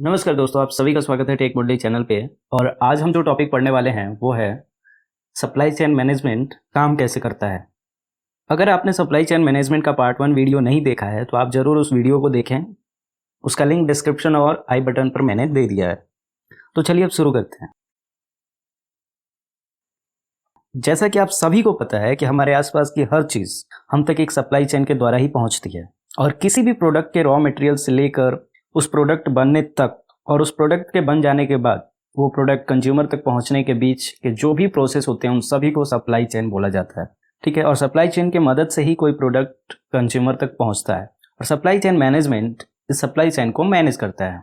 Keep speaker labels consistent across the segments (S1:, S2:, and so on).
S1: नमस्कार दोस्तों, आप सभी का स्वागत है टेक मुरली चैनल पे। और आज हम जो टॉपिक पढ़ने वाले हैं वो है सप्लाई चेन मैनेजमेंट काम कैसे करता है। अगर आपने सप्लाई चेन मैनेजमेंट का पार्ट 1 वीडियो नहीं देखा है तो आप ज़रूर उस वीडियो को देखें। उसका लिंक डिस्क्रिप्शन और आई बटन पर मैंने दे दिया है। तो चलिए अब शुरू करते हैं। जैसा कि आप सभी को पता है कि हमारे आसपास की हर चीज़ हम तक एक सप्लाई चेन के द्वारा ही पहुंचती है, और किसी भी प्रोडक्ट के रॉ मटेरियल से लेकर उस प्रोडक्ट बनने तक और उस प्रोडक्ट के बन जाने के बाद वो प्रोडक्ट कंज्यूमर तक पहुंचने के बीच के जो भी प्रोसेस होते हैं उन सभी को सप्लाई चेन बोला जाता है। ठीक है, और सप्लाई चेन की मदद से ही कोई प्रोडक्ट कंज्यूमर तक पहुंचता है, और सप्लाई चेन मैनेजमेंट इस सप्लाई चेन को मैनेज करता है।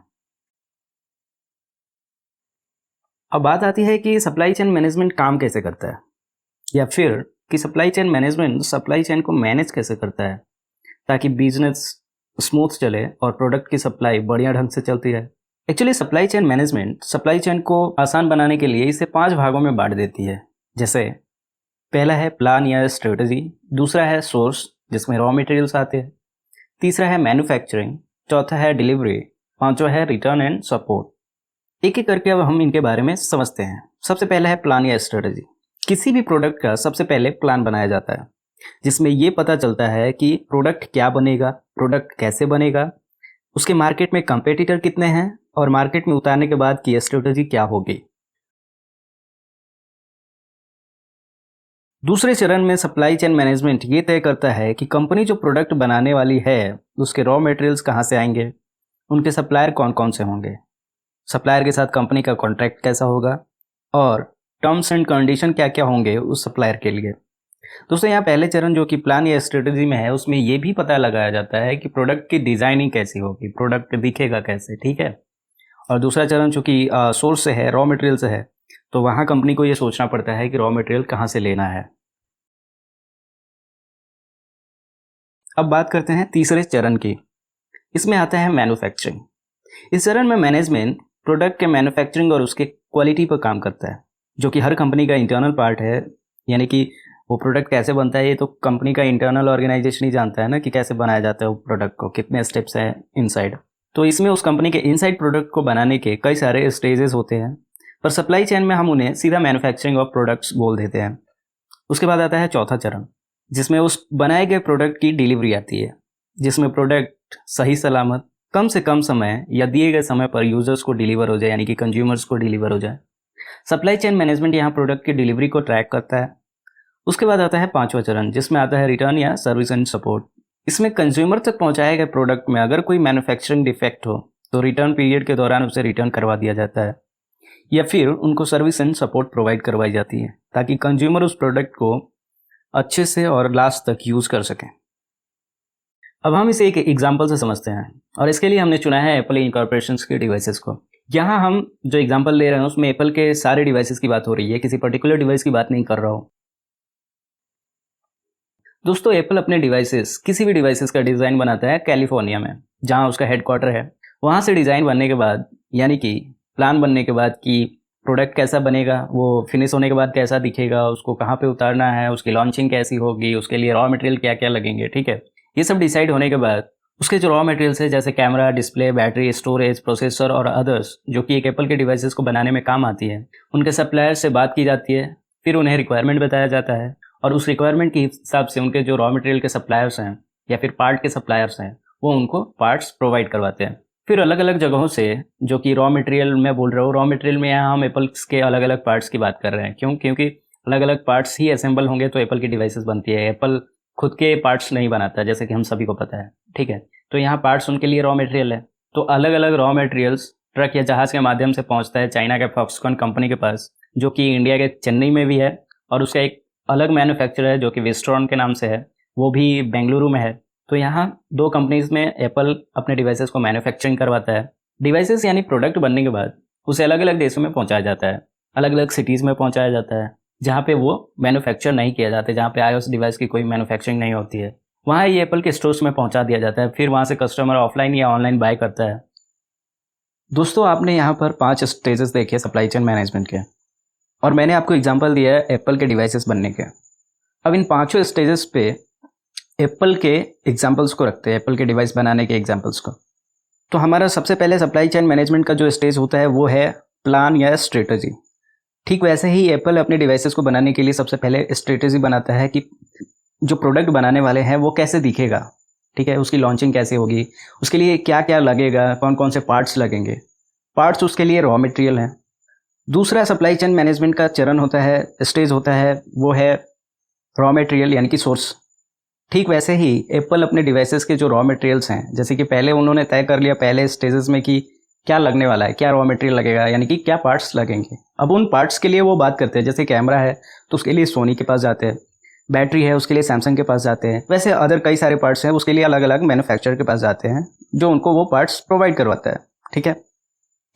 S1: अब बात आती है कि सप्लाई चेन मैनेजमेंट काम कैसे करता है, या फिर कि supply chain management supply chain को मैनेज कैसे करता है ताकि बिजनेस स्मूथ चले और प्रोडक्ट की सप्लाई बढ़िया ढंग से चलती रहे। Actually supply chain management supply chain को आसान बनाने के लिए इसे 5 भागों में बांट देती है। जैसे पहला है प्लान या स्ट्रेटजी, दूसरा है सोर्स जिसमें रॉ मटेरियल्स आते हैं, तीसरा है मैन्युफैक्चरिंग, चौथा है डिलीवरी, पांचवा है रिटर्न एंड सपोर्ट। एक एक करके अब हम इनके बारे में समझते हैं। सबसे पहला है प्लान या स्ट्रेटजी। किसी भी प्रोडक्ट का सबसे पहले प्लान बनाया जाता है जिसमें ये पता चलता है कि प्रोडक्ट क्या बनेगा, प्रोडक्ट कैसे बनेगा, उसके मार्केट में कंपेटिटर कितने हैं और मार्केट में उतारने के बाद की स्ट्रेटजी क्या होगी। दूसरे चरण में सप्लाई चेन मैनेजमेंट ये तय करता है कि कंपनी जो प्रोडक्ट बनाने वाली है उसके रॉ मटेरियल्स कहाँ से आएंगे, उनके सप्लायर कौन कौन से होंगे, सप्लायर के साथ कंपनी का कॉन्ट्रैक्ट कैसा होगा, और टर्म्स एंड कंडीशन क्या क्या होंगे उस सप्लायर के लिए। दोस्तों, यहाँ पहले चरण जो कि प्लान या स्ट्रेटजी में है उसमें ये भी पता लगाया जाता है कि प्रोडक्ट की डिजाइनिंग कैसी होगी, प्रोडक्ट दिखेगा कैसे। ठीक है, और दूसरा चरण चूंकि सोर्स से है, रॉ मटेरियल से है, तो वहाँ कंपनी को ये सोचना पड़ता है कि रॉ मटेरियल कहाँ से लेना है। अब बात करते हैं तीसरे चरण की। इसमें आता है मैन्युफैक्चरिंग। इस चरण में मैनेजमेंट प्रोडक्ट के मैन्युफैक्चरिंग और उसके क्वालिटी पर काम करता है, जो कि हर कंपनी का इंटरनल पार्ट है। यानी कि वो प्रोडक्ट कैसे बनता है ये तो कंपनी का इंटरनल ऑर्गेनाइजेशन ही जानता है ना, कि कैसे बनाया जाता है वो प्रोडक्ट को, कितने स्टेप्स हैं इनसाइड। तो इसमें उस कंपनी के इनसाइड प्रोडक्ट को बनाने के कई सारे स्टेजेस होते हैं, पर सप्लाई चेन में हम उन्हें सीधा मैन्युफैक्चरिंग ऑफ प्रोडक्ट्स बोल देते हैं। उसके बाद आता है चौथा चरण जिसमें उस बनाए गए प्रोडक्ट की डिलीवरी आती है, जिसमें प्रोडक्ट सही सलामत कम से कम समय या दिए गए समय पर यूजर्स को डिलीवर हो जाए, यानी कि कंज्यूमर्स को डिलीवर हो जाए। सप्लाई चेन मैनेजमेंट यहाँ प्रोडक्ट की डिलीवरी को ट्रैक करता है। उसके बाद आता है पांचवा चरण जिसमें आता है रिटर्न या सर्विस एंड सपोर्ट। इसमें कंज्यूमर तक पहुंचाए गए प्रोडक्ट में अगर कोई मैन्युफैक्चरिंग डिफेक्ट हो तो रिटर्न पीरियड के दौरान उसे रिटर्न करवा दिया जाता है, या फिर उनको सर्विस एंड सपोर्ट प्रोवाइड करवाई जाती है ताकि कंज्यूमर उस प्रोडक्ट को अच्छे से और लास्ट तक यूज़ कर सकें। अब हम इसे एक एग्जाम्पल से समझते हैं, और इसके लिए हमने चुना है एप्पल इनकॉर्पोरेशन के डिवाइसेस को। यहाँ हम जो एग्जाम्पल ले रहे हैं उसमें एप्पल के सारे डिवाइसेस की बात हो रही है, किसी पर्टिकुलर डिवाइस की बात नहीं कर रहा हूँ। दोस्तों, एप्पल अपने डिवाइसेस किसी भी डिवाइसेस का डिज़ाइन बनाता है कैलिफोर्निया में, जहां उसका हेडक्वार्टर है। वहां से डिज़ाइन बनने के बाद, यानी कि प्लान बनने के बाद कि प्रोडक्ट कैसा बनेगा, वो फिनिश होने के बाद कैसा दिखेगा, उसको कहाँ पे उतारना है, उसकी लॉन्चिंग कैसी होगी, उसके लिए रॉ मटेरियल क्या क्या लगेंगे। ठीक है, ये सब डिसाइड होने के बाद उसके जो रॉ मटेरियल्स है जैसे camera, display, battery, storage, processor और अदर्स जो कि एक एप्पल के डिवाइसेस को बनाने में काम आती है, उनके सप्लायर से बात की जाती है। फिर उन्हें रिक्वायरमेंट बताया जाता है और उस रिक्वायरमेंट के हिसाब से उनके जो रॉ मटेरियल के सप्लायर्स हैं या फिर पार्ट के सप्लायर्स हैं वो उनको पार्ट्स प्रोवाइड करवाते हैं। फिर अलग अलग जगहों से जो कि रॉ मटेरियल मैं बोल रहा हूँ, रॉ मटेरियल में यहाँ हम एप्पल्स के अलग अलग पार्ट्स की बात कर रहे हैं। क्योंकि अलग अलग पार्ट्स ही असेंबल होंगे तो एप्पल की डिवाइसेस बनती है। एप्पल खुद के पार्ट्स नहीं बनाता जैसे कि हम सभी को पता है। ठीक है, तो यहाँ पार्ट्स उनके लिए रॉ मटेरियल है। तो अलग अलग रॉ मटेरियल्स ट्रक या जहाज़ के माध्यम से पहुँचता है चाइना के फॉक्सकॉन कंपनी के पास, जो कि इंडिया के चेन्नई में भी है, और उसका एक अलग मैन्युफैक्चरर है जो कि विस्ट्रॉन के नाम से है, वो भी बेंगलुरु में है। तो यहाँ 2 कंपनीज में एप्पल अपने डिवाइसेस को मैन्युफैक्चरिंग करवाता है। डिवाइसेस यानी प्रोडक्ट बनने के बाद उसे अलग अलग देशों में पहुँचाया जाता है, अलग अलग सिटीज़ में पहुँचाया जाता है जहाँ पे वो मैन्युफैक्चर नहीं किया जाता, जहाँ पे iOS डिवाइस की कोई मैन्युफैक्चरिंग नहीं होती है, वहाँ ये एप्पल के स्टोर्स में पहुँचा दिया जाता है। फिर वहाँ से कस्टमर ऑफलाइन या ऑनलाइन बाय करता है। दोस्तों, आपने यहाँ पर 5 स्टेजेस देखे सप्लाई चेन मैनेजमेंट के, और मैंने आपको एग्जांपल दिया है एप्पल के डिवाइसेस बनने के। अब इन 5 स्टेजेस पे एप्पल के एग्जांपल्स को रखते हैं, एप्पल के डिवाइस बनाने के एग्जांपल्स को। तो हमारा सबसे पहले सप्लाई चेन मैनेजमेंट का जो स्टेज होता है वो है प्लान या स्ट्रेटजी। ठीक वैसे ही एप्पल अपने डिवाइसेस को बनाने के लिए सबसे पहले स्ट्रेटजी बनाता है कि जो प्रोडक्ट बनाने वाले हैं वो कैसे दिखेगा, ठीक है, उसकी लॉन्चिंग कैसे होगी, उसके लिए क्या क्या लगेगा, कौन कौन से पार्ट्स लगेंगे। पार्ट्स उसके लिए रॉ मटेरियल हैं। दूसरा सप्लाई चेन मैनेजमेंट का चरण होता है, स्टेज होता है, वो है रॉ मटेरियल यानी कि सोर्स। ठीक वैसे ही एप्पल अपने डिवाइसेस के जो रॉ मटेरियल्स हैं, जैसे कि पहले उन्होंने तय कर लिया पहले स्टेजेस में कि क्या लगने वाला है, क्या रॉ मटेरियल लगेगा, यानी कि क्या पार्ट्स लगेंगे। अब उन पार्ट्स के लिए वो बात करते हैं, जैसे कैमरा है तो उसके लिए सोनी के पास जाते हैं, बैटरी है उसके लिए सैमसंग के पास जाते हैं, वैसे अदर कई सारे पार्ट्स हैं उसके लिए अलग अलग मैन्युफैक्चरर के पास जाते हैं जो उनको वो पार्ट्स प्रोवाइड करवाता है, ठीक है।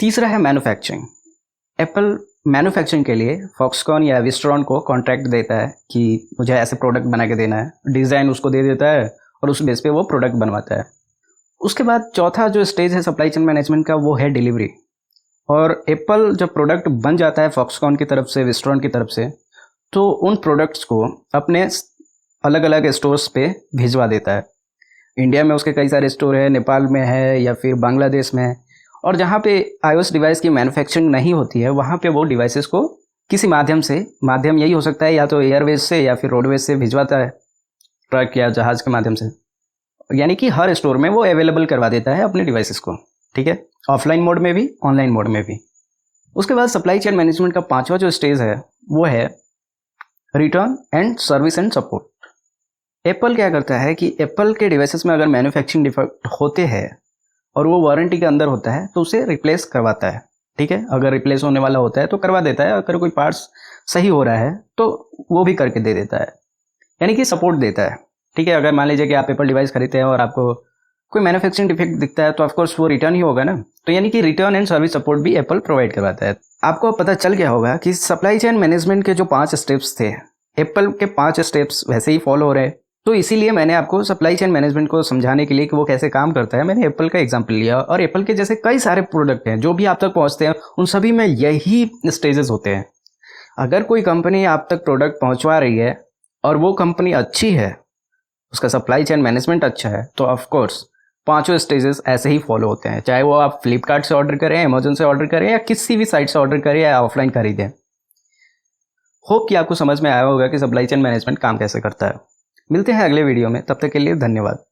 S1: तीसरा है मैन्युफैक्चरिंग। एप्पल मैन्युफैक्चरिंग के लिए फॉक्सकॉन या विस्ट्रॉन को कॉन्ट्रैक्ट देता है कि मुझे ऐसे प्रोडक्ट बना के देना है, डिज़ाइन उसको दे देता है और उस बेस पे वो प्रोडक्ट बनवाता है। उसके बाद चौथा जो स्टेज है सप्लाई चेन मैनेजमेंट का वो है डिलीवरी। और एप्पल जब प्रोडक्ट बन जाता है फॉक्सकॉन की तरफ से, विस्ट्रॉन की तरफ से, तो उन प्रोडक्ट्स को अपने अलग अलग स्टोर्स पे भिजवा देता है। इंडिया में उसके कई सारे स्टोर है, नेपाल में है या फिर बांग्लादेश में है। और जहाँ पे iOS डिवाइस की मैन्युफैक्चरिंग नहीं होती है वहाँ पे वो डिवाइसेस को किसी माध्यम यही हो सकता है, या तो एयरवेज से या फिर रोडवेज से भिजवाता है, ट्रक या जहाज़ के माध्यम से, यानी कि हर स्टोर में वो अवेलेबल करवा देता है अपने डिवाइसेस को, ठीक है, ऑफलाइन मोड में भी ऑनलाइन मोड में भी। उसके बाद सप्लाई चेन मैनेजमेंट का पांचवा जो स्टेज है वो है return and service and support. Apple क्या करता है कि एप्पल के डिवाइसेस में अगर मैन्युफैक्चरिंग डिफेक्ट होते हैं और वो वारंटी के अंदर होता है तो उसे रिप्लेस करवाता है, ठीक है। अगर रिप्लेस होने वाला होता है तो करवा देता है, अगर कोई पार्ट्स सही हो रहा है तो वो भी करके दे देता है, यानी कि सपोर्ट देता है, ठीक है। अगर मान लीजिए कि आप एप्पल डिवाइस खरीदते हैं और आपको कोई मैन्युफैक्चरिंग डिफेक्ट दिखता है तो ऑफकोर्स वो रिटर्न ही होगा ना, तो यानी कि रिटर्न एंड सर्विस सपोर्ट भी एप्पल प्रोवाइड करवाता है। आपको पता चल गया होगा कि सप्लाई चेन मैनेजमेंट के जो 5 स्टेप्स थे, एप्पल के 5 स्टेप्स वैसे ही फॉलो हो रहे हैं। तो इसीलिए मैंने आपको सप्लाई चेन मैनेजमेंट को समझाने के लिए कि वो कैसे काम करता है, मैंने एप्पल का एग्जांपल लिया। और एप्पल के जैसे कई सारे प्रोडक्ट हैं जो भी आप तक पहुंचते हैं उन सभी में यही स्टेजेस होते हैं। अगर कोई कंपनी आप तक प्रोडक्ट पहुंचवा रही है और वो कंपनी अच्छी है, उसका सप्लाई चेन मैनेजमेंट अच्छा है, तो ऑफकोर्स 5 स्टेजेस ऐसे ही फॉलो होते हैं, चाहे वो आप फ्लिपकार्ट से ऑर्डर करें, अमेजोन से ऑर्डर करें या किसी भी साइट से ऑर्डर करें या ऑफलाइन खरीदें। होप कि आपको समझ में आया होगा कि सप्लाई चेन मैनेजमेंट काम कैसे करता है। मिलते हैं अगले वीडियो में, तब तक के लिए धन्यवाद।